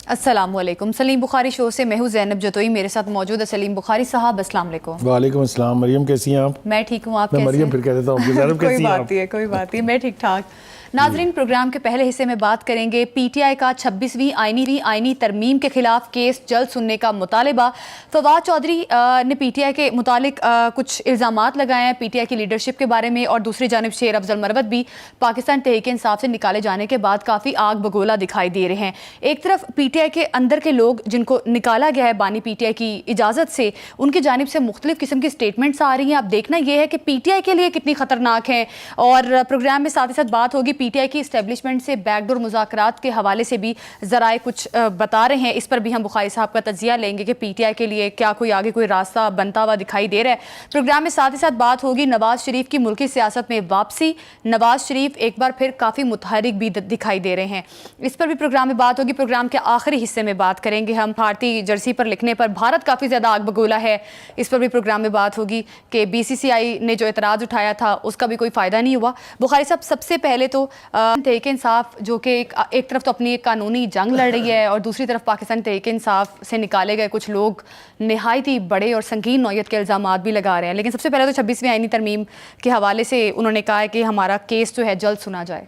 السلام علیکم. سلیم بخاری شو سے میں ہوں زینب جتوئی. میرے ساتھ موجود ہے سلیم بخاری صاحب. السلام علیکم. وعلیکم السلام. مریم کیسی ہیں آپ؟ میں ٹھیک ہوں, آپ کیسے ہیں؟ مریم پھر کہہ دیتا ہوں زینب کیسی ہیں آپ؟ کوئی بات نہیں, میں ٹھیک ٹھاک. ناظرین, پروگرام کے پہلے حصے میں بات کریں گے پی ٹی آئی کا 26ویں آئینی ترمیم کے خلاف کیس جلد سننے کا مطالبہ. فواد چودھری نے پی ٹی آئی کے متعلق کچھ الزامات لگائے ہیں پی ٹی آئی کی لیڈرشپ کے بارے میں, اور دوسری جانب شیر افضل مروت بھی پاکستان تحریک انصاف سے نکالے جانے کے بعد کافی آگ بگولا دکھائی دے رہے ہیں. ایک طرف پی ٹی آئی کے اندر کے لوگ جن کو نکالا گیا ہے بانی پی ٹی آئی کی اجازت سے, ان کی جانب سے مختلف قسم کی سٹیٹمنٹس آ رہی ہیں. اب دیکھنا یہ ہے کہ پی ٹی آئی کے لیے کتنی خطرناک ہیں, اور پروگرام میں ساتھ ہی ساتھ بات ہوگی پی ٹی آئی کی اسٹیبلشمنٹ سے بیک ڈور مذاکرات کے حوالے سے بھی ذرائع کچھ بتا رہے ہیں. اس پر بھی ہم بخاری صاحب کا تجزیہ لیں گے کہ پی ٹی آئی کے لیے کیا کوئی آگے کوئی راستہ بنتا ہوا دکھائی دے رہا ہے. پروگرام میں ساتھ ہی ساتھ بات ہوگی نواز شریف کی ملکی سیاست میں واپسی. نواز شریف ایک بار پھر کافی متحرک بھی دکھائی دے رہے ہیں, اس پر بھی پروگرام میں بات ہوگی. پروگرام کے آخری حصے میں بات کریں گے ہم بھارتی جرسی پر لکھنے پر بھارت کافی زیادہ آگ بگولا ہے, اس پر بھی پروگرام میں بات ہوگی کہ بی سی سی آئی نے جو اعتراض اٹھایا تھا اس کا بھی کوئی فائدہ نہیں ہوا. بخاری صاحب, سب سے پہلے تو تحریک انصاف جو کہ ایک طرف تو اپنی ایک قانونی جنگ لڑ رہی ہے, اور دوسری طرف پاکستان تحریک انصاف سے نکالے گئے کچھ لوگ نہایت ہی بڑے اور سنگین نوعیت کے الزامات بھی لگا رہے ہیں. لیکن سب سے پہلے تو 26ویں آئینی ترمیم کے حوالے سے انہوں نے کہا ہے کہ ہمارا کیس جو ہے جلد سنا جائے.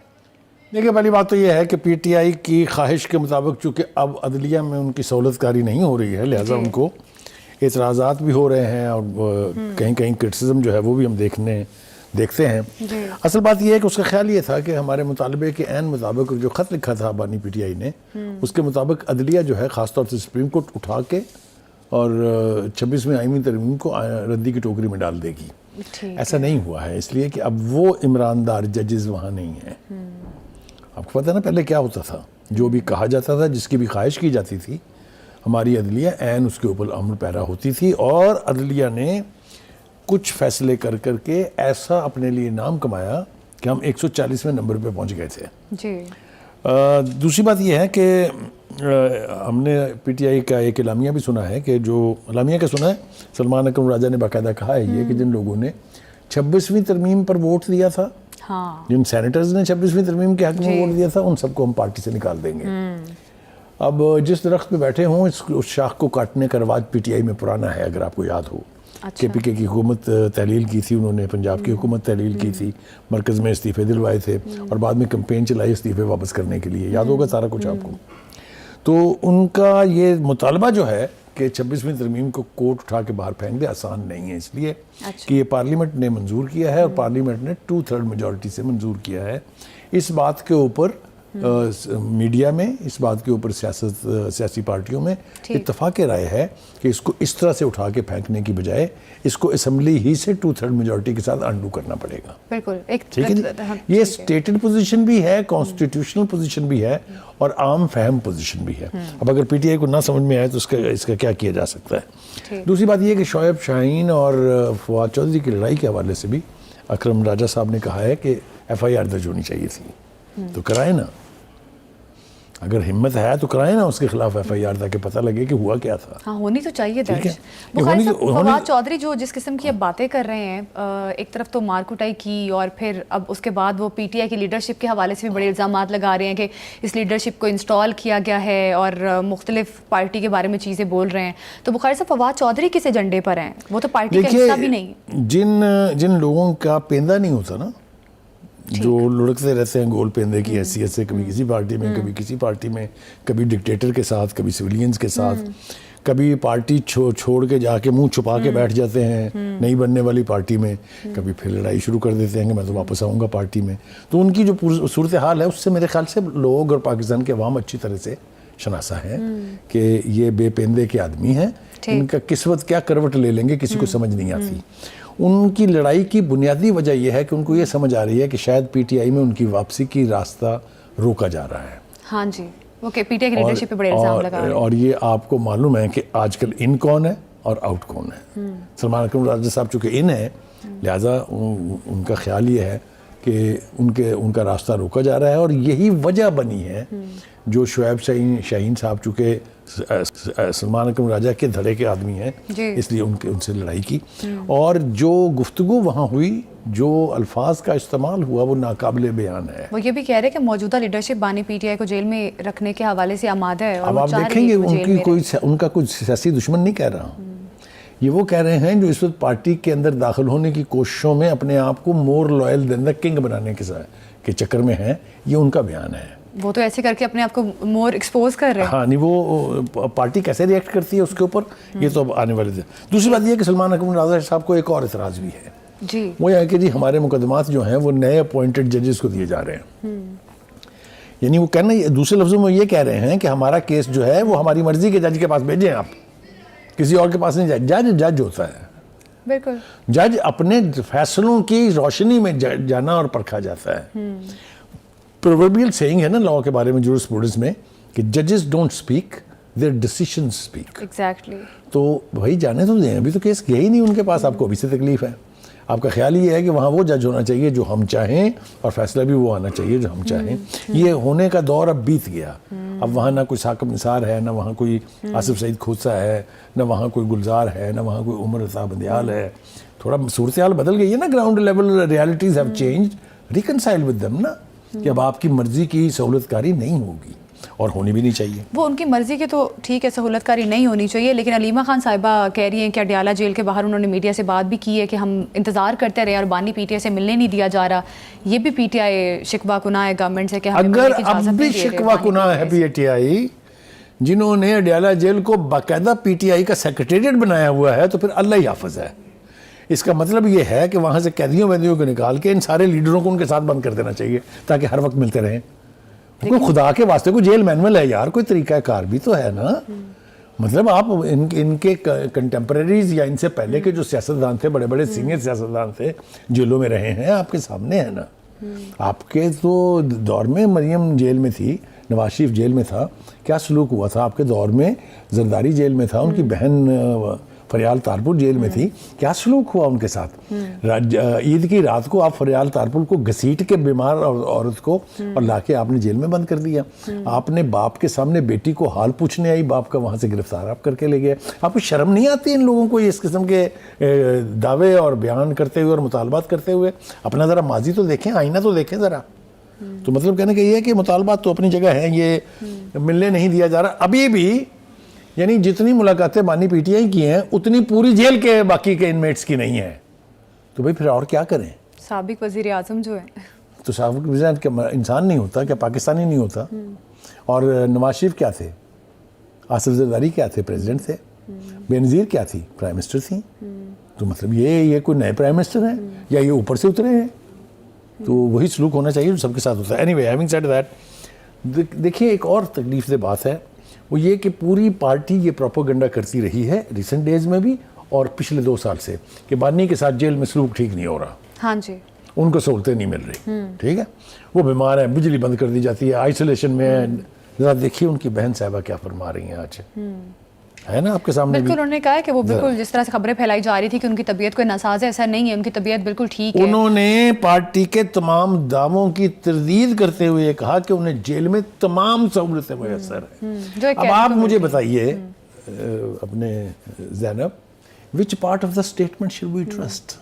دیکھیں, پہلی بات تو یہ ہے کہ پی ٹی آئی کی خواہش کے مطابق چونکہ اب عدلیہ میں ان کی سہولت کاری نہیں ہو رہی ہے, لہٰذا ان کو اعتراضات بھی ہو رہے ہیں, اور کہیں کہیں کرٹیسزم جو ہے وہ بھی ہم دیکھتے ہیں. اصل بات یہ ہے کہ اس کا خیال یہ تھا کہ ہمارے مطالبے کے عین مطابق جو خط لکھا تھا بانی پی ٹی آئی نے, اس کے مطابق عدلیہ جو ہے خاص طور سے سپریم کورٹ اٹھا کے اور 26ویں آئینی ترمیم کو ردی کی ٹوکری میں ڈال دے گی. ایسا نہیں ہوا ہے, اس لیے کہ اب وہ عمران دار ججز وہاں نہیں ہیں. آپ کو پتہ ہے نا پہلے کیا ہوتا تھا, جو بھی کہا جاتا تھا, جس کی بھی خواہش کی جاتی تھی, ہماری عدلیہ عین اس کے اوپر عمل پیرا ہوتی تھی, اور عدلیہ نے کچھ فیصلے کر کے ایسا اپنے لیے نام کمایا کہ ہم 140ویں نمبر پہ پہنچ گئے تھے. جی. دوسری بات یہ ہے کہ ہم نے پی ٹی آئی کا ایک اعلامیہ بھی سنا ہے, کہ جو اعلامیہ کا سنا ہے, سلمان اکرم راجہ نے باقاعدہ کہا ہے یہ کہ جن لوگوں نے 26ویں ترمیم پر ووٹ دیا تھا, جن سینیٹرز نے 26ویں ترمیم کے حق میں ووٹ دیا تھا, ان سب کو ہم پارٹی سے نکال دیں گے. اب جس درخت پہ بیٹھے ہوں اس شاخ کو کاٹنے کا رواج پی ٹی آئی میں پرانا ہے. اگر آپ کو یاد ہو, کے پی کے کی حکومت تحلیل کی تھی انہوں نے, پنجاب کی حکومت تحلیل کی تھی, مرکز میں استعفے دلوائے تھے, اور بعد میں کمپین چلائی استعفے واپس کرنے کے لیے. یاد ہوگا سارا کچھ آپ کو. تو ان کا یہ مطالبہ جو ہے کہ 26ویں ترمیم کو کورٹ اٹھا کے باہر پھینک دے, آسان نہیں ہے, اس لیے کہ یہ پارلیمنٹ نے منظور کیا ہے, اور پارلیمنٹ نے 2/3 میجورٹی سے منظور کیا ہے. اس بات کے اوپر میڈیا میں, اس بات کے اوپر سیاسی پارٹیوں میں اتفاق رائے ہے کہ اس کو اس طرح سے اٹھا کے پھینکنے کی بجائے اس کو اسمبلی ہی سے 2/3 میجورٹی کے ساتھ انڈو کرنا پڑے گا. بالکل, ٹھیک ہے, یہ اسٹیٹڈ پوزیشن بھی ہے, کانسٹیٹیوشنل پوزیشن بھی ہے, اور عام فہم پوزیشن بھی ہے. اب اگر پی ٹی آئی کو نہ سمجھ میں آئے تو اس کا کیا کیا جا سکتا ہے. دوسری بات یہ کہ شعیب شاہین اور فواد چودھری کی لڑائی کے حوالے سے بھی اکرم راجہ صاحب نے کہا ہے کہ ایف آئی آر درج ہونی چاہیے تھی. تو کرائے نا, اگر ہمت ہے تو کرائیں نا اس کے خلاف ایف آئی آر, تاکہ پتہ لگے کہ ہوا کیا تھا. ہاں, ہونی تو چاہیے درج. بخاری صاحب, فواد چودھری جو جس قسم کی اب باتیں کر رہے ہیں, ایک طرف تو مار کٹائی کی, اور پھر اب اس کے بعد وہ پی ٹی آئی کی لیڈرشپ کے حوالے سے بھی بڑے الزامات لگا رہے ہیں کہ اس لیڈرشپ کو انسٹال کیا گیا ہے, اور مختلف پارٹی کے بارے میں چیزیں بول رہے ہیں. تو بخاری صاحب, فواد چودھری کس ایجنڈے پر ہیں؟ وہ تو پارٹی کا حصہ بھی نہیں. جن لوگوں کا پیندہ نہیں ہوتا نا, جو لڑکتے رہتے ہیں گول پیندے کی حیثیت سے, کبھی کسی پارٹی میں, کبھی کسی پارٹی میں, کبھی ڈکٹیٹر کے ساتھ, کبھی سویلینز کے ساتھ, کبھی پارٹی چھوڑ کے جا کے منہ چھپا کے بیٹھ جاتے ہیں نہیں بننے والی پارٹی میں, کبھی پھر لڑائی شروع کر دیتے ہیں کہ میں تو واپس آؤں گا پارٹی میں. تو ان کی جو صورتحال ہے اس سے میرے خیال سے لوگ اور پاکستان کے عوام اچھی طرح سے شناسا ہے کہ یہ بے پیندے کے آدمی ہیں, ان کا قسمت کیا کروٹ لے لیں گے کسی کو سمجھ نہیں آتی. ان کی لڑائی کی بنیادی وجہ یہ ہے کہ ان کو یہ سمجھ آ رہی ہے کہ شاید پی ٹی آئی میں ان کی واپسی کی راستہ روکا جا رہا ہے. ہاں جی, وہ پی ٹی آئی کی لیڈرشپ پہ بڑے الزام لگا رہے ہیں. اور یہ آپ کو معلوم ہے کہ آج کل ان کون ہے اور آؤٹ کون ہے. سلمان اکرم راجہ صاحب چونکہ ان ہے, لہٰذا ان کا خیال یہ ہے کہ ان کا راستہ روکا جا رہا ہے، اور یہی وجہ بنی ہے جو شعیب شاہین صاحب چونکہ سلمان اکرم راجہ کے دھڑے کے آدمی ہیں، اس لیے ان سے لڑائی کی، اور جو گفتگو وہاں ہوئی، جو الفاظ کا استعمال ہوا، وہ ناقابل بیان ہے۔ وہ یہ بھی کہہ رہے ہیں کہ موجودہ لیڈرشپ بانی پی ٹی آئی کو جیل میں رکھنے کے حوالے سے آمادہ ہے، اور اب آپ دیکھیں گے ان کا کوئی سیاسی دشمن نہیں کہہ رہا، یہ وہ کہہ رہے ہیں جو اس وقت پارٹی کے اندر داخل ہونے کی کوششوں میں اپنے آپ کو more loyal then the king بنانے کے چکر میں ہیں، یہ ان کا بیان ہے۔ وہ تو ایسے کر کے اپنے آپ کو مور ایکسپوز کر رہے ہیں۔ ہاں، نہیں، وہ پارٹی کیسے ریئیکٹ کرتی ہے اس کے اوپر، یہ تو اب آنے والے دن۔ دوسری بات یہ ہے کہ سلمان اکرم راجہ صاحب کو ایک اور اعتراض بھی ہے، جی، وہ یہ ہے کہ جی ہمارے مقدمات جو ہیں وہ نئے اپوائنٹڈ ججز کو دیے جا رہے ہیں، یعنی وہ کہنا، دوسرے لفظوں میں یہ کہہ رہے ہیں کہ ہمارا کیس جو ہے وہ ہماری مرضی کے جج کے پاس بھیجیں، آپ کسی اور کے پاس نہیں جائے۔ جج ہوتا ہے، بالکل، جج اپنے فیصلوں کی روشنی میں جانا اور پرکھا جاتا ہے۔ پرووربیل سیئنگ ہے نا لاء کے بارے میں جورسپروڈنس میں کہ ججز don't speak, their decisions speak. Exactly, تو بھائی جانے تو دیں، ابھی تو کیس گیا ہی نہیں ان کے پاس، آپ کو ابھی سے تکلیف ہے۔ آپ کا خیال یہ ہے کہ وہاں وہ جج ہونا چاہیے جو ہم چاہیں، اور فیصلہ بھی وہ آنا چاہیے جو ہم چاہیں۔ یہ ہونے کا دور اب بیت گیا، اب وہاں نہ کوئی ثاقب نثار ہے، نہ وہاں کوئی آصف سعید کھوسہ ہے، نہ وہاں کوئی گلزار ہے، نہ وہاں کوئی عمر رضا بندیال ہے۔ تھوڑا صورتحال بدل گئی ہے نا، ground level realities have changed, reconcile with them نا، کہ اب آپ کی مرضی کی سہولت کاری نہیں ہوگی، اور ہونی بھی نہیں چاہیے۔ وہ ان کی مرضی کے تو ٹھیک ہے، سہولت کاری نہیں ہونی چاہیے، لیکن علیمہ خان صاحبہ کہہ رہی ہیں کہ اڈیالہ جیل کے باہر انہوں نے میڈیا سے بات بھی کی ہے کہ ہم انتظار کرتے رہے اور بانی پی ٹی آئی سے ملنے نہیں دیا جا رہا۔ یہ بھی پی ٹی آئی شکوہ کناہ ہے گورنمنٹ سے کہ ہمیں اگر اب بھی شکوہ کناہ ہے پی ٹی آئی، جنہوں نے اڈیالہ جیل کو باقاعدہ پی ٹی آئی کا سیکریٹریٹ بنایا ہوا ہے، تو پھر اللہ ہی حافظ ہے۔ اس کا مطلب یہ ہے کہ وہاں سے قیدیوں ویدیوں کو نکال کے ان سارے لیڈروں کو ان کے ساتھ بند کر دینا چاہیے، تاکہ ہر وقت ملتے رہیں۔ کوئی خدا کے واسطے کوئی جیل مینول ہے یار، کوئی طریقہ کار بھی تو ہے نا۔ مطلب آپ ان کے کنٹمپریریز یا ان سے پہلے کے جو سیاستدان تھے، بڑے بڑے سینئر سیاستدان تھے، جیلوں میں رہے ہیں، آپ کے سامنے ہے نا۔ آپ کے تو دور میں مریم جیل میں تھی، نواز شریف جیل میں تھا، کیا سلوک ہوا تھا؟ آپ کے دور میں زرداری جیل میں تھا، ان کی بہن فریال تارپور جیل میں تھی، کیا سلوک ہوا ان کے ساتھ؟ عید کی رات کو آپ فریال تارپور کو گھسیٹ کے بیمار عورت کو اور لا کے آپ نے جیل میں بند کر دیا۔ آپ نے باپ کے سامنے بیٹی کو حال پوچھنے آئی، باپ کا وہاں سے گرفتار آپ کر کے لے گئے۔ آپ کو شرم نہیں آتی ان لوگوں کو اس قسم کے دعوے اور بیان کرتے ہوئے اور مطالبات کرتے ہوئے؟ اپنا ذرا ماضی تو دیکھیں، آئینہ تو دیکھیں ذرا۔ تو مطلب کہنے کا یہ ہے کہ مطالبات تو اپنی جگہ ہیں، یہ ملنے نہیں دیا جا رہا ابھی بھی۔ یعنی جتنی ملاقاتیں بانی پی ٹی آئی کی ہیں، اتنی پوری جیل کے باقی کے انمیٹس کی نہیں ہیں۔ تو بھئی پھر اور کیا کریں؟ سابق وزیر اعظم جو ہے تو سابق وزیر اعظم کیا انسان نہیں ہوتا؟ کیا پاکستانی نہیں ہوتا؟ اور نواز شریف کیا تھے؟ آصف زرداری کیا تھے؟ پریزیڈنٹ تھے۔ بے نظیر کیا تھی؟ پرائم منسٹر تھیں۔ تو مطلب یہ کوئی نئے پرائم منسٹر ہیں یا یہ اوپر سے اترے ہیں؟ تو وہی سلوک ہونا چاہیے جو سب کے ساتھ ہوتا ہے۔ Any way, having said that, دیکھیے ایک اور تکلیف دہ بات ہے، وہ یہ کہ پوری پارٹی یہ پروپیگنڈا کرتی رہی ہے ریسنٹ ڈیز میں بھی اور پچھلے 2 سال سے، کہ بانی کے ساتھ جیل میں سلوک ٹھیک نہیں ہو رہا، ہاں جی، ان کو سہولتیں نہیں مل رہی، ٹھیک ہے، وہ بیمار ہیں، بجلی بند کر دی جاتی ہے، آئسولیشن میں ہیں۔ ذرا دیکھیے ان کی بہن صاحبہ کیا فرما رہی ہیں آج، ہے نا آپ کے سامنے بھی۔ بالکل، انہوں نے کہا ہے کہ وہ بالکل جس طرح سے خبریں پھیلائی جا رہی تھی کہ ان کی طبیعت کوئی ناساز ہے، ایسا نہیں ہے، ان کی طبیعت بالکل ٹھیک ہے۔ انہوں نے پارٹی کے تمام دعووں کی تردید کرتے ہوئے یہ کہا کہ انہیں جیل میں تمام سہولتیں میسر ہیں۔ اب آپ مجھے بتائیے اپنے زینب، which part of the statement should we trust؟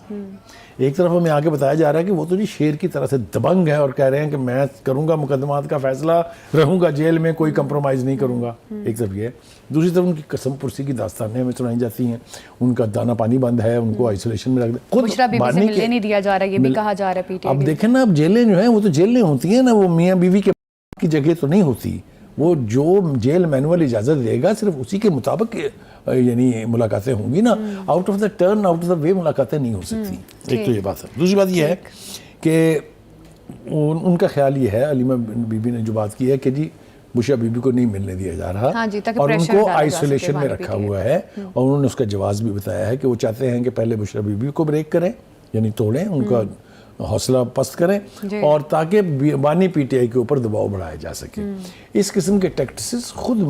ایک طرف ہمیں آگے بتایا جا رہا ہے کہ وہ تو جی شیر کی طرح سے دبنگ ہے اور کہہ رہے ہیں کہ میں کروں گا مقدمات کا فیصلہ، رہوں گا جیل میں، کوئی کمپرومائز نہیں کروں گا، ایک طرف یہ ہے۔ دوسری طرف ان کی قسم پرسی کی داستانیں ہمیں سنائی جاتی ہیں، ان کا دانہ پانی بند ہے، ان کو آئسولیشن میں رکھ دیں، خود بشرا بیوی سے ملنے نہیں دیا جا رہا، یہ بھی کہا جا رہا ہے پی ٹی آئی۔ اب دیکھیں نا، اب جیلیں جو ہیں وہ تو جیلیں ہوتی ہیں نا، وہ میاں بیوی کی جگہ تو نہیں ہوتی، وہ جو جیل مینول اجازت دے گا صرف اسی کے مطابق یعنی ملاقاتیں ہوں گی نا، out of the turn, out of the way ملاقاتیں نہیں ہو سکتی۔ ایک تو یہ بات ہے۔ دوسری بات یہ ہے کہ ان کا خیال یہ ہے، علیمہ بی بی نے جو بات کی ہے کہ جی بشرا بی بی کو نہیں ملنے دیا جا رہا اور ان کو آئسولیشن میں رکھا ہوا ہے، اور انہوں نے اس کا جواز بھی بتایا ہے کہ وہ چاہتے ہیں کہ پہلے بشرا بی بی کو بریک کریں، یعنی توڑیں، ان کا حوصلہ پست کریں، اور تاکہ بانی پی ٹی آئی کے اوپر دباؤ بڑھایا جا سکے۔ اس قسم کے ٹیکٹسز خود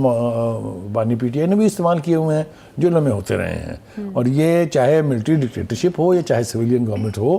بانی پی ٹی آئی نے بھی استعمال کیے ہوئے ہیں، جو لمحے ہوتے رہے ہیں، اور یہ چاہے ملٹری ڈکٹیٹرشپ ہو یا چاہے سویلین گورنمنٹ ہو،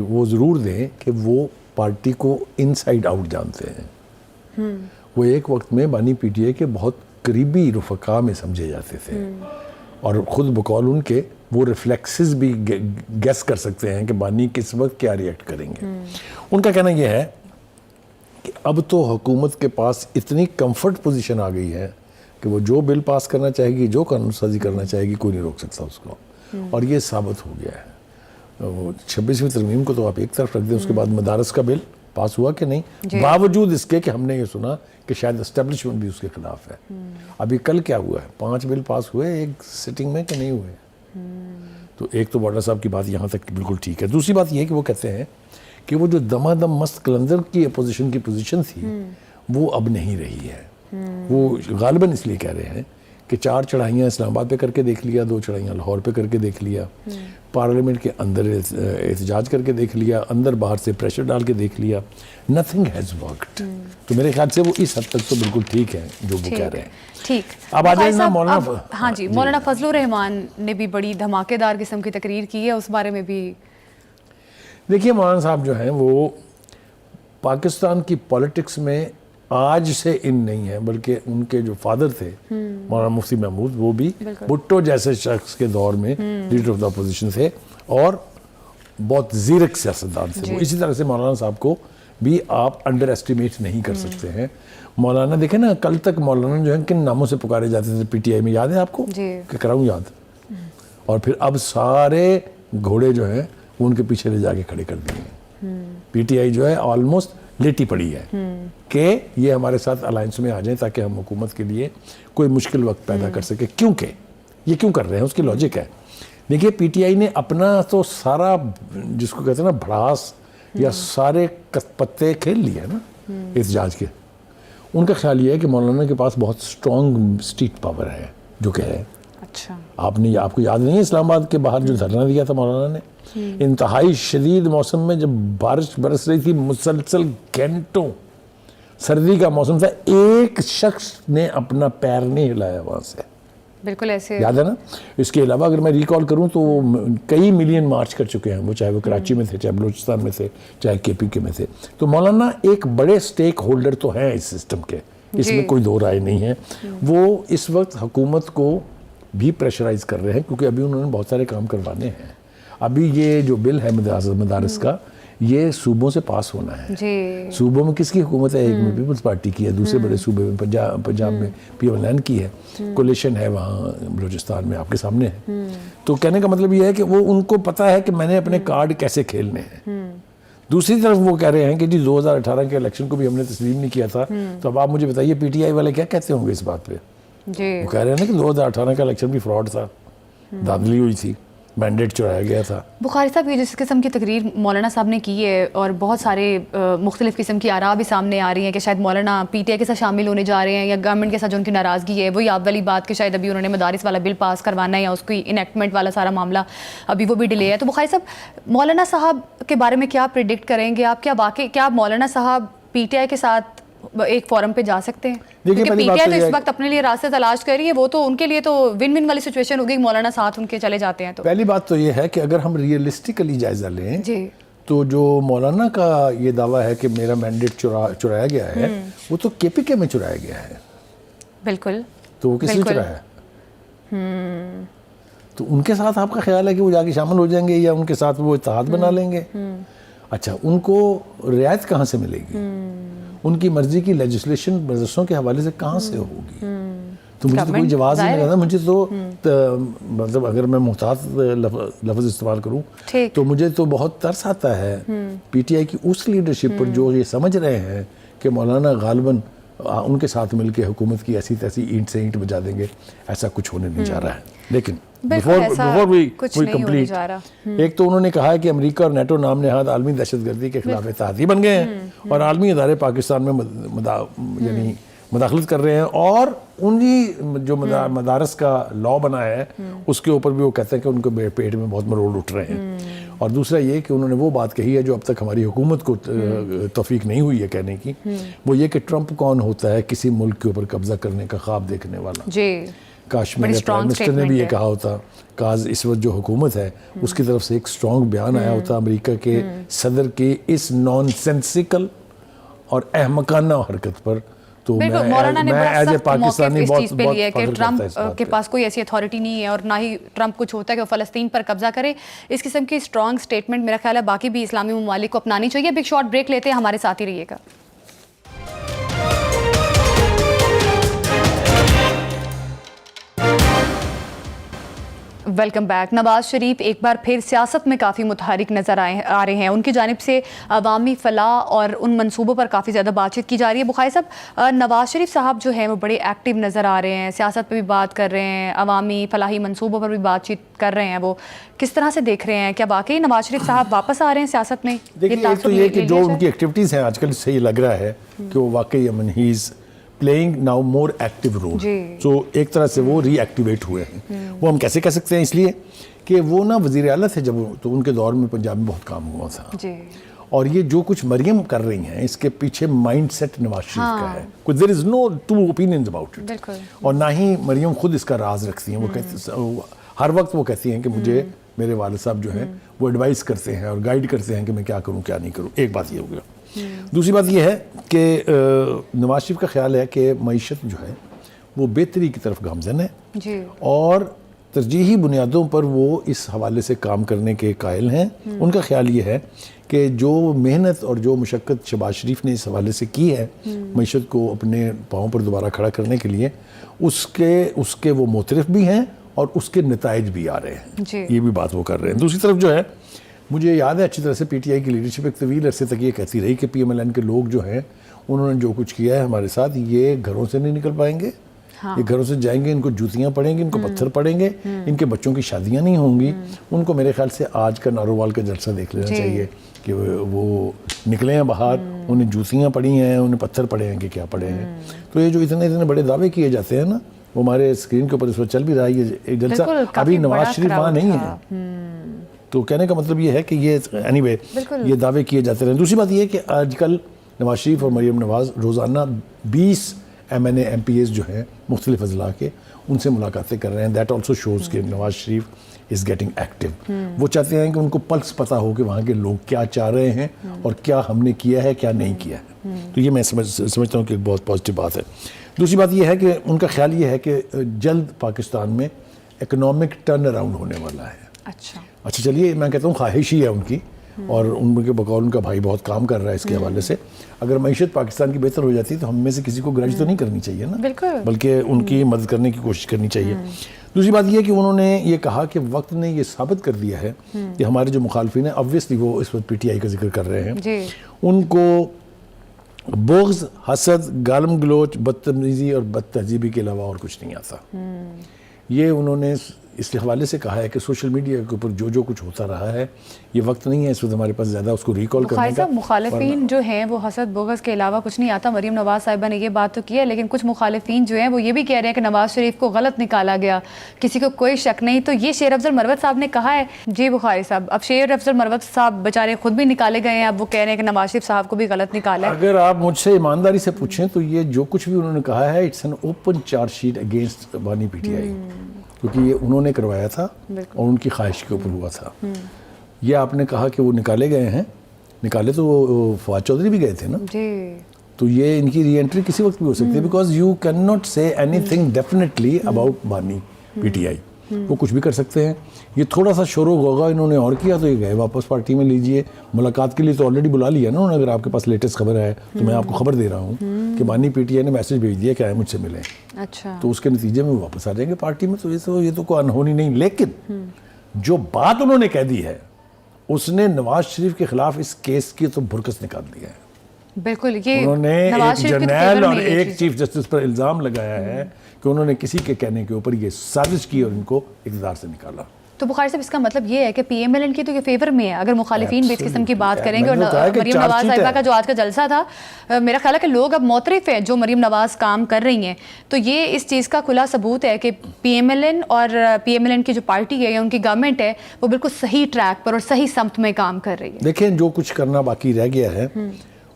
وہ ضرور دیں کہ وہ پارٹی کو ان سائڈ آؤٹ جانتے ہیں. وہ ایک وقت میں بانی پی ٹی آئی کے بہت قریبی رفقا میں سمجھے جاتے تھے, اور خود بقول ان کے وہ ریفلیکسز بھی گیس کر سکتے ہیں کہ بانی کس وقت کیا ریئیکٹ کریں گے. ان کا کہنا یہ ہے کہ اب تو حکومت کے پاس اتنی کمفرٹ پوزیشن آ گئی ہے کہ وہ جو بل پاس کرنا چاہے گی, جو قانون سازی کرنا چاہے گی, کوئی نہیں روک سکتا اس کو. اور یہ ثابت ہو گیا ہے. 26ویں ترمیم کو تو آپ ایک طرف رکھ دیں, اس کے بعد مدارس کا بل پاس ہوا کہ نہیں, باوجود اس کے کہ ہم نے یہ سنا کہ شاید اسٹیبلشمنٹ بھی اس کے خلاف ہے. ابھی کل کیا ہوا ہے, 5 بل پاس ہوئے ایک سٹنگ میں کہ نہیں ہوئے. تو ایک تو مولانا صاحب کی بات یہاں تک بالکل ٹھیک ہے. دوسری بات یہ ہے کہ وہ کہتے ہیں کہ وہ جو دما دم مست قلندر کی اپوزیشن کی پوزیشن تھی وہ اب نہیں رہی ہے. وہ غالباً اس لیے کہہ رہے ہیں کہ 4 چڑھائیاں اسلام آباد پہ کر کے دیکھ لیا, 2 چڑھائیاں لاہور پہ کر کے دیکھ لیا, پارلیمنٹ کے اندر احتجاج کر کے دیکھ لیا, اندر باہر سے پریشر ڈال کے دیکھ لیا, نتھنگ ہیز ورکڈ. تو میرے خیال سے وہ اس حد تک تو بالکل ٹھیک ہے جو وہ کہہ رہے ہیں. ٹھیک. اب آ جائیں نا مولانا. ہاں جی, مولانا فضل الرحمان نے بھی بڑی دھماکے دار قسم کی تقریر کی ہے, اس بارے میں بھی دیکھیے مولانا صاحب جو ہیں وہ پاکستان کی پولیٹکس میں آج سے ان نہیں ہیں, بلکہ ان کے جو فادر تھے مولانا مفتی محمود, وہ بھی بھٹو جیسے شخص کے دور میں لیڈر آف دا اپوزیشن تھے اور بہت زیرک سیاستدان تھے. وہ اسی طرح سے مولانا صاحب کو بھی آپ انڈر ایسٹیمیٹ نہیں کر سکتے ہیں. مولانا دیکھیں نا, کل تک مولانا جو ہے کن ناموں سے پکارے جاتے تھے پی ٹی آئی میں, یاد ہے آپ کو کہ کراؤں یاد, اور پھر اب سارے گھوڑے جو ہیں وہ ان کے پیچھے لے جا کے کھڑے کر دیے ہیں. پی ٹی آئی جو ہے آلموسٹ لیٹی پڑی ہے کہ یہ ہمارے ساتھ الائنس میں آ جائیں تاکہ ہم حکومت کے لیے کوئی مشکل وقت پیدا کر سکے. کیونکہ یہ کیوں کر رہے ہیں, اس کی لاجک ہے. دیکھیے پی ٹی آئی نے اپنا تو سارا جس کو کہتے ہیں نا بھڑاس یا سارے پتے کھیل لیے نا احتجاج کے. ان کا خیال یہ ہے کہ مولانا کے پاس بہت اسٹرانگ اسٹریٹ پاور ہے جو کہ ہے. اچھا, آپ کو یاد نہیں ہے اسلام آباد کے باہر جو دھرنا دیا تھا مولانا نے, انتہائی شدید موسم میں جب بارش برس رہی تھی مسلسل گھنٹوں, سردی کا موسم تھا, ایک شخص نے اپنا پیر نہیں ہلایا وہاں سے. بالکل ایسے یاد ہے نا. اس کے علاوہ اگر میں ریکال کروں تو کئی ملین مارچ کر چکے ہیں وہ, چاہے وہ کراچی میں تھے, چاہے بلوچستان میں تھے, چاہے کے پی کے میں تھے. تو مولانا ایک بڑے سٹیک ہولڈر تو ہیں اس سسٹم کے, اس میں کوئی دو رائے نہیں ہے. وہ اس وقت حکومت کو بھی پریشرائز کر رہے ہیں کیونکہ ابھی انہوں نے بہت سارے کام کروانے ہیں. ابھی یہ جو بل ہے مدارس کا, یہ صوبوں سے پاس ہونا ہے. صوبوں میں کس کی حکومت ہے, ایک میں پیپلز پارٹی کی ہے, دوسرے بڑے صوبے میں پنجاب میں پی ایم این کی ہے, کولیشن ہے وہاں بلوچستان میں آپ کے سامنے ہے. تو کہنے کا مطلب یہ ہے کہ وہ ان کو پتا ہے کہ میں نے اپنے کارڈ کیسے کھیلنے ہیں. دوسری طرف وہ کہہ رہے ہیں کہ جی 2018 کے الیکشن کو بھی ہم نے تسلیم نہیں کیا تھا. تو اب آپ مجھے بتائیے پی ٹی آئی والے کیا کہتے ہوں گے اس بات پہ. وہ کہہ رہے ہیں نا کہ 2018 کا الیکشن بھی فراڈ تھا, دھاندلی ہوئی تھی, مینڈیٹ چرایا گیا تھا. بخاری صاحب یہ جس قسم کی تقریر مولانا صاحب نے کی ہے اور بہت سارے مختلف قسم کی آراء بھی سامنے آ رہی ہیں کہ شاید مولانا پی ٹی آئی کے ساتھ شامل ہونے جا رہے ہیں یا گورنمنٹ کے ساتھ جو ان کی ناراضگی ہے وہی آپ والی بات کہ شاید ابھی انہوں نے مدارس والا بل پاس کروانا ہے یا اس کی انیکٹمنٹ والا سارا معاملہ ابھی وہ بھی ڈیلے ہے. تو بخاری صاحب مولانا صاحب کے بارے میں کیا پریڈکٹ کریں گے آپ, کیا مولانا صاحب پی ٹی آئی کے ساتھ ایک فورم پہ جا سکتے ہیں؟ کیونکہ پی ٹی آئی تو اس وقت اپنے لیے راستے تلاش کر رہی ہے, وہ تو ان کے لیے تو ون ون والی سچویشن ہوگی, مولانا ساتھ ان کے چلے جاتے ہیں. تو پہلی بات تو یہ ہے کہ اگر ہم ریئلسٹیکلی جائزہ لیں تو جو مولانا کا یہ دعویٰ ہے کہ میرا مینڈیٹ چرایا گیا ہے, وہ تو کے پی کے میں چرایا گیا ہے. بالکل. تو وہ کس نے چرایا ہے؟ تو ان کے ساتھ آپ کا خیال ہے کہ وہ جا کے شامل ہو جائیں گے یا ان کے ساتھ وہ اتحاد بنا لیں گے؟ اچھا, ان کو رعایت کہاں سے ملے گی؟ ان کی مرضی کی لیجسلیشن مدرسوں کے حوالے سے کہاں سے ہوگی؟ تو مجھے تو کوئی جواز نہیں لگا. مجھے تو مطلب اگر میں محتاط لفظ استعمال کروں تو مجھے تو بہت ترس آتا ہے پی ٹی آئی کی اس لیڈرشپ پر جو یہ سمجھ رہے ہیں کہ مولانا غالباً ان کے ساتھ مل کے حکومت کی ایسی تیسی اینٹ سے اینٹ بجا دیں گے. ایسا کچھ ہونے نہیں جا رہا ہے. لیکن before we complete, ایک تو انہوں نے کہا ہے کہ امریکہ اور نیٹو نام نہاد عالمی دہشت گردی کے خلاف اتحادی بن گئے ہیں اور عالمی ادارے پاکستان میں یعنی مداخلت کر رہے ہیں, اور انہی جو مدارس کا لا بنا ہے اس کے اوپر بھی وہ کہتے ہیں کہ ان کو پیٹ میں بہت مروڑ اٹھ رہے ہیں. اور دوسرا یہ کہ انہوں نے وہ بات کہی ہے جو اب تک ہماری حکومت کو توفیق نہیں ہوئی ہے کہنے کی, وہ یہ کہ ٹرمپ کون ہوتا ہے کسی ملک کے اوپر قبضہ کرنے کا خواب دیکھنے والا. کاش میرے پرائم منسٹر نے بھی یہ کہا ہوتا، کاش اس وقت جو حکومت ہے اس کی طرف سے ایک اسٹرانگ بیان آیا ہوتا امریکہ کے صدر کے اس نان سینسیکل اور احمقانہ حرکت پر، تو میں ایز اے پاکستانی بہت کہ ٹرمپ کے پاس کوئی ایسی اتھارٹی نہیں ہے اور نہ ہی ٹرمپ کو چھوڑتا ہے کہ وہ فلسطین پر قبضہ کرے. اس قسم کی اسٹرانگ اسٹیٹمنٹ میرا خیال ہے باقی بھی اسلامی ممالک کو اپنانی چاہیے. اب ایک شارٹ بریک لیتے ہیں، ہمارے ساتھ ہی رہیے گا. Welcome back. نواز شریف ایک بار پھر سیاست میں کافی متحرک نظر آ رہے ہیں. ان کی جانب سے عوامی فلاح اور ان منصوبوں پر کافی زیادہ بات چیت کی جا رہی ہے. بخاری صاحب، نواز شریف صاحب جو ہیں وہ بڑے ایکٹیو نظر آ رہے ہیں، سیاست پہ بھی بات کر رہے ہیں، عوامی فلاحی منصوبوں پر بھی بات چیت کر رہے ہیں. وہ کس طرح سے دیکھ رہے ہیں؟ کیا واقعی نواز شریف صاحب واپس آ رہے ہیں سیاست میں؟ دیکھیے، ایک تو یہ کہ جو ان کی ایکٹیویٹیز ہیں آج کل سے یہ لگ رہا ہے کہ وہ واقعی ہی is playing now more active role. So ایک طرح سے وہ ری ایکٹیویٹ ہوئے ہیں. وہ ہم کیسے کہہ سکتے ہیں؟ اس لیے کہ وہ نا وزیر اعلیٰ تھے جب، تو ان کے دور میں پنجاب میں بہت کام ہوا تھا. اور یہ جو کچھ مریم کر رہی ہیں اس کے پیچھے مائنڈ سیٹ نواز شریف کا ہے. دیر از نو ٹو اوپینینز اباؤٹ اٹ. اور نہ ہی مریم خود اس کا راز رکھتی ہیں. وہ کہتے ہر وقت وہ کہتی ہیں کہ مجھے میرے والد صاحب جو ہیں وہ ایڈوائز کرتے ہیں اور گائیڈ کرتے ہیں کہ میں کیا کروں کیا نہیں کروں. ایک بات یہ ہو گیا. دوسری بات یہ ہے کہ نواز شریف کا خیال ہے کہ معیشت جو ہے وہ بہتری کی طرف گامزن ہے اور ترجیحی بنیادوں پر وہ اس حوالے سے کام کرنے کے قائل ہیں. ان کا خیال یہ ہے کہ جو محنت اور جو مشقت شہباز شریف نے اس حوالے سے کی ہے معیشت کو اپنے پاؤں پر دوبارہ کھڑا کرنے کے لیے، اس کے وہ معترف بھی ہیں اور اس کے نتائج بھی آ رہے ہیں. یہ بھی بات وہ کر رہے ہیں. دوسری طرف جو ہے، مجھے یاد ہے اچھی طرح سے پی ٹی آئی کی لیڈرشپ ایک طویل عرصے تک یہ کہتی رہی کہ پی ایم ایل این کے لوگ جو ہیں انہوں نے جو کچھ کیا ہے ہمارے ساتھ، یہ گھروں سے نہیں نکل پائیں گے. یہ گھروں سے جائیں گے، ان کو جوتیاں پڑیں گی، ان کو پتھر پڑیں گے، ان کے بچوں کی شادیاں نہیں ہوں گی. ان کو میرے خیال سے آج کا نارووال کا جلسہ دیکھ لینا چاہیے کہ وہ نکلے ہیں باہر، انہیں جوتیاں پڑی ہیں، انہیں پتھر پڑے ہیں کہ کیا پڑے ہیں. تو یہ جو اتنے بڑے دعوے کیے جاتے ہیں نا، وہ ہمارے اسکرین کے اوپر اس وقت چل بھی رہا ہے یہ جلسہ. ابھی نواز شریف وہاں نہیں ہے. تو کہنے کا مطلب یہ ہے کہ یہ اینی وے یہ دعوے کیے جاتے رہے. دوسری بات یہ ہے کہ آج کل نواز شریف اور مریم نواز روزانہ 20 M N A M P As جو ہیں مختلف اضلاع کے، ان سے ملاقاتیں کر رہے ہیں. دیٹ آلسو شوز کہ Nawaz Sharif is getting active. وہ چاہتے ہیں کہ ان کو پلس پتہ ہو کہ وہاں کے لوگ کیا چاہ رہے ہیں اور کیا ہم نے کیا ہے کیا نہیں کیا ہے. تو یہ میں سمجھتا ہوں کہ ایک بہت پازیٹیو بات ہے. دوسری بات یہ ہے کہ ان کا خیال یہ ہے کہ جلد پاکستان میں اکنامک ٹرن اراؤنڈ ہونے والا ہے. اچھا چلیے، میں کہتا ہوں خواہش ہی ہے ان کی، اور ان کے بقول ان کا بھائی بہت کام کر رہا ہے اس کے حوالے سے. اگر معیشت پاکستان کی بہتر ہو جاتی ہے تو ہم میں سے کسی کو گرج تو نہیں کرنی چاہیے نا، بلکہ ان کی مدد کرنے کی کوشش کرنی چاہیے. دوسری بات یہ کہ انہوں نے یہ کہا کہ وقت نے یہ ثابت کر دیا ہے کہ ہمارے جو مخالفین ہیں، obviously وہ اس وقت پی ٹی آئی کا ذکر کر رہے ہیں، ان کو بغض، حسد، گالم گلوچ، بدتمیزی اور بد تہذیبی کے علاوہ اور کچھ نہیں آتا. یہ انہوں نے اس حوالے سے کہا ہے کہ سوشل میڈیا کے اوپر جو کچھ ہوتا رہا ہے، یہ وقت نہیں ہے اس وقت ہمارے پاس زیادہ اس کو ریکال کرنے کا. مخالفین جو ہیں وہ حسد بغض کے علاوہ کچھ نہیں آتا. مریم نواز صاحبہ نے یہ بات تو کی ہے، لیکن کچھ مخالفین جو ہیں وہ یہ بھی کہہ رہے ہیں کہ نواز شریف کو غلط نکالا گیا، کسی کو کوئی شک نہیں. تو یہ شیر افضل مروت صاحب نے کہا ہے. جی بخاری صاحب، اب شیر افضل مروت صاحب بیچارے خود بھی نکالے گئے ہیں، اب وہ کہہ رہے ہیں کہ نواز شریف صاحب کو بھی غلط نکالا ہے. اگر آپ مجھ سے ایمانداری سے پوچھیں تو یہ جو کچھ بھی انہوں نے کہا ہے، it's an open charge sheet against بانی پی ٹی آئی، کیونکہ یہ انہوں نے کروایا تھا اور ان کی خواہش کے اوپر ہوا تھا. یہ آپ نے کہا کہ وہ نکالے گئے ہیں، نکالے تو وہ فواد چودھری بھی گئے تھے نا. تو یہ ان کی ری انٹری کسی وقت بھی ہو سکتی ہے، بیکاز یو کین ناٹ سے اینی تھنگ ڈیفینیٹلی اباؤٹ بانی پی ٹی آئی. وہ کچھ بھی کر سکتے ہیں. یہ تھوڑا سا شور و غوغا انہوں نے اور کیا تو یہ گئے واپس پارٹی میں. لیجئے ملاقات کے لیے تو آلریڈی بلا لیا نا انہوں نے. اگر آپ کے پاس لیٹسٹ خبر ہے تو میں آپ کو خبر دے رہا ہوں کہ بانی پی ٹی آئی نے میسج بھیج دیا کہ آئے مجھ سے ملیں. تو اس کے نتیجے میں وہ واپس آ جائیں گے پارٹی میں. تو یہ تو کوئی انہونی نہیں. لیکن جو بات انہوں نے کہہ دی ہے اس نے نواز شریف کے خلاف اس کیس کی تو بھرکس نکال دیا ہے. بالکل. یہ انہوں نے ایک جرنیل اور ایک چیف جسٹس پر الزام لگایا ہے کہ انہوں نے کسی کے کہنے کے اوپر یہ سازش کی اور ان کو اقتدار سے نکالا. تو بخاری صاحب اس کا مطلب یہ ہے کہ پی ایم ایل این کی تو یہ فیور میں ہے اگر مخالفین بھی اس قسم کی بات کریں گے. اور مریم نواز صاحبہ کا جو آج کا جلسہ تھا، میرا خیال ہے کہ لوگ اب معترف ہیں جو مریم نواز کام کر رہی ہیں. تو یہ اس چیز کا کھلا ثبوت ہے کہ پی ایم ایل این اور پی ایم ایل این کی جو پارٹی ہے یا ان کی گورنمنٹ ہے وہ بالکل صحیح ٹریک پر اور صحیح سمت میں کام کر رہی ہے. دیکھیں جو کچھ کرنا باقی رہ گیا ہے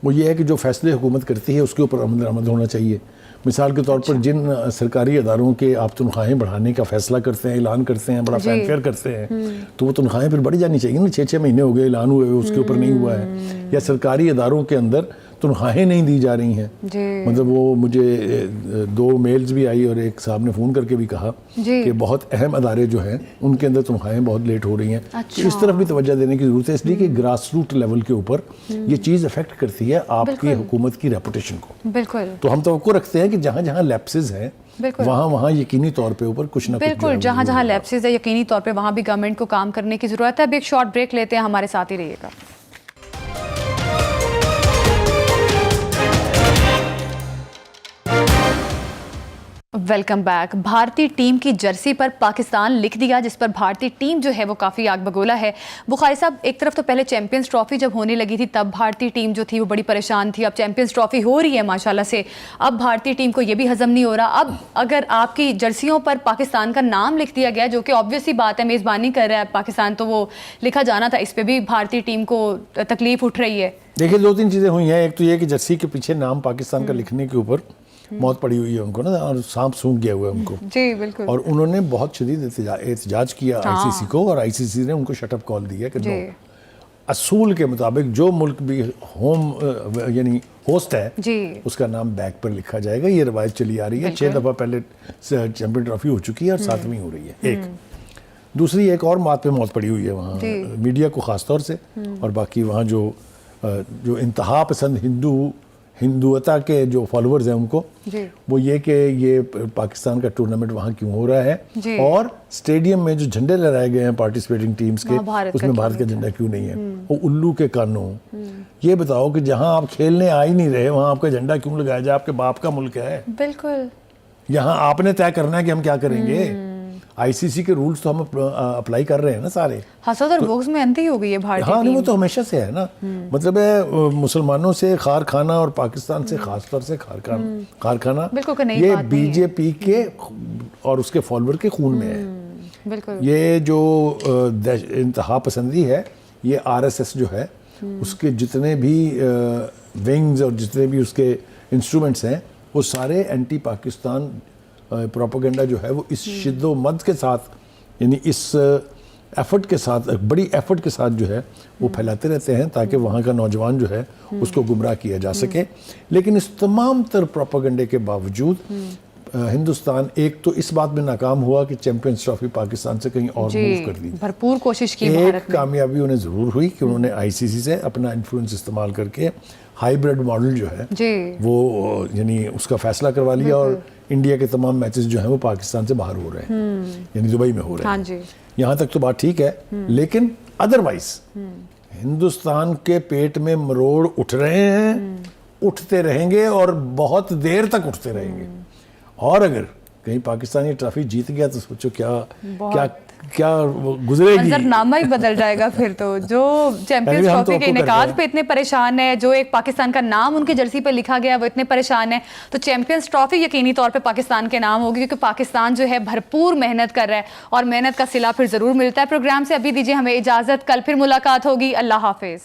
وہ یہ ہے کہ جو فیصلے حکومت کرتی ہے اس کے اوپر عمل درآمد ہونا چاہیے. مثال کے طور پر جن سرکاری اداروں کے آپ تنخواہیں بڑھانے کا فیصلہ کرتے ہیں، اعلان کرتے ہیں، بڑا فین فیئر کرتے ہیں، تو وہ تنخواہیں پھر بڑھ جانی چاہیے نا. 6 مہینے ہو گئے اعلان ہوئے اس کے اوپر نہیں ہوا ہے. یا سرکاری اداروں کے اندر تنخواہیں نہیں دی جا رہی ہیں. مطلب وہ مجھے 2 میلز بھی آئی اور ایک صاحب نے فون کر کے بھی کہا کہ بہت اہم ادارے جو ہیں ان کے اندر تنخواہیں بہت لیٹ ہو رہی ہیں. اس طرف بھی توجہ دینے کی ضرورت ہے، اس لیے کہ گراس روٹ لیول کے اوپر یہ چیز افیکٹ کرتی ہے آپ کی حکومت کی ریپوٹیشن کو. بالکل. تو ہم توقع رکھتے ہیں کہ جہاں جہاں لیپسز ہیں وہاں یقینی طور پہ اوپر کچھ نہ کچھ بالکل جہاں جہاں لیپسز ہے یقینی طور پہ وہاں بھی گورنمنٹ کو کام کرنے کی ضرورت ہے. اب ایک شارٹ بریک لیتے ہیں، ہمارے ساتھ ہی رہیے گا. Welcome back. بھارتی ٹیم کی جرسی پر پاکستان لکھ دیا، جس پر بھارتی ٹیم جو ہے وہ کافی آگ بگولا ہے. بخاری صاحب، ایک طرف تو پہلے چیمپئنز ٹرافی جب ہونے لگی تھی تب بھارتی ٹیم جو تھی وہ بڑی پریشان تھی. اب چیمپئنز ٹرافی ہو رہی ہے ماشاءاللہ سے، اب بھارتی ٹیم کو یہ بھی ہضم نہیں ہو رہا. اب اگر آپ کی جرسیوں پر پاکستان کا نام لکھ دیا گیا، جو کہ آبویس سی بات ہے، میزبانی کر رہا ہے پاکستان، تو وہ لکھا جانا تھا. اس پہ بھی بھارتی ٹیم کو تکلیف اٹھ رہی ہے. دیکھیے 2-3 چیزیں ہوئی ہیں. ایک تو یہ کہ جرسی کے پیچھے نام پاکستان کا لکھنے کے اوپر موت پڑی ہوئی ہے ان کو نا، اور سانپ سونکھ گیا ہوا ہے ان کو. جی بالکل. اور انہوں نے بہت شدید احتجاج کیا آئی سی سی کو، اور آئی سی سی نے ان کو شٹ اپ کال دی ہے کہ نو، اصول کے مطابق جو ملک بھی ہوم یعنی ہوسٹ ہے اس کا نام بیک پر لکھا جائے گا. یہ روایت چلی آ رہی ہے. 6 دفعہ پہلے چیمپئن ٹرافی ہو چکی ہے اور 7ویں ہو رہی ہے. ایک دوسری ایک اور بات پہ موت پڑی ہوئی ہے وہاں میڈیا کو خاص طور سے، اور باقی وہاں جو انتہا پسند ہندوتا کے جو فالوورز ہیں ان کو، وہ یہ کہ یہ پاکستان کا ٹورنامنٹ وہاں کیوں ہو رہا ہے، اور اسٹیڈیم میں جو جھنڈے لہرائے گئے ہیں پارٹیسپیٹنگ ٹیمز کے اس میں بھارت کا جھنڈا کیوں نہیں ہے. وہ الو کے کانوں. یہ بتاؤ کہ جہاں آپ کھیلنے آ ہی نہیں رہے وہاں آپ کا جھنڈا کیوں لگایا جائے؟ آپ کے باپ کا ملک ہے. بالکل. یہاں آپ نے طے کرنا ہے کہ ہم کیا کریں گے. آئی سی سی کے رولز تو ہم اپلائی کر رہے ہیں نا سارے. حسد اور بغض میں انتہی ہو گئی ہے بھارتی ٹیم. وہ تو ہمیشہ سے ہے نا. مطلب ہے مسلمانوں سے خار کھانا اور پاکستان سے خاص طور سے خار کھانا یہ بی جے پی کے اور اس کے فالوور کے خون میں ہے. بالکل. یہ جو انتہا پسندی ہے، یہ آر ایس ایس جو ہے اس کے جتنے بھی ونگز اور جتنے بھی اس کے انسٹرومنٹس ہیں وہ سارے اینٹی پاکستان پروپیگنڈا جو ہے وہ اس شد و مد کے ساتھ، یعنی اس ایفرٹ کے ساتھ، بڑی ایفرٹ کے ساتھ جو ہے وہ پھیلاتے رہتے ہیں تاکہ وہاں کا نوجوان جو ہے اس کو گمراہ کیا جا سکے. لیکن اس تمام تر پروپیگنڈے کے باوجود ہندوستان ایک تو اس بات میں ناکام ہوا کہ چیمپئنز ٹرافی پاکستان سے کہیں اور موو کر دی. بھرپور کوشش کی. ایک کامیابی انہیں ضرور ہوئی کہ انہوں نے آئی سی سی سے اپنا انفلوئنس استعمال کر کے ہائیبرڈ ماڈل جو ہے وہ یعنی اس کا فیصلہ کروا لیا، اور انڈیا کے تمام میچز جو ہیں وہ پاکستان سے باہر ہو رہے ہیں، یعنی دبئی میں ہو رہے ہیں. یہاں تک تو بات ٹھیک ہے، لیکن ادروائز ہندوستان کے پیٹ میں مروڑ اٹھ رہے ہیں، اٹھتے رہیں گے اور بہت دیر تک اٹھتے رہیں گے. اور اگر کہیں پاکستان یہ ٹرافی جیت گیا تو سوچو کیا گزرے گی. منظرنامہ ہی بدل جائے گا پھر تو. جو چیمپئنز ٹرافی کے انعقاد پہ اتنے پریشان ہیں، جو ایک پاکستان کا نام ان کی جرسی پہ لکھا گیا وہ اتنے پریشان ہیں، تو چیمپئنز ٹرافی یقینی طور پہ پاکستان کے نام ہوگی، کیونکہ پاکستان جو ہے بھرپور محنت کر رہا ہے اور محنت کا صلہ پھر ضرور ملتا ہے. پروگرام سے ابھی دیجیے ہمیں اجازت، کل پھر ملاقات ہوگی. اللہ حافظ.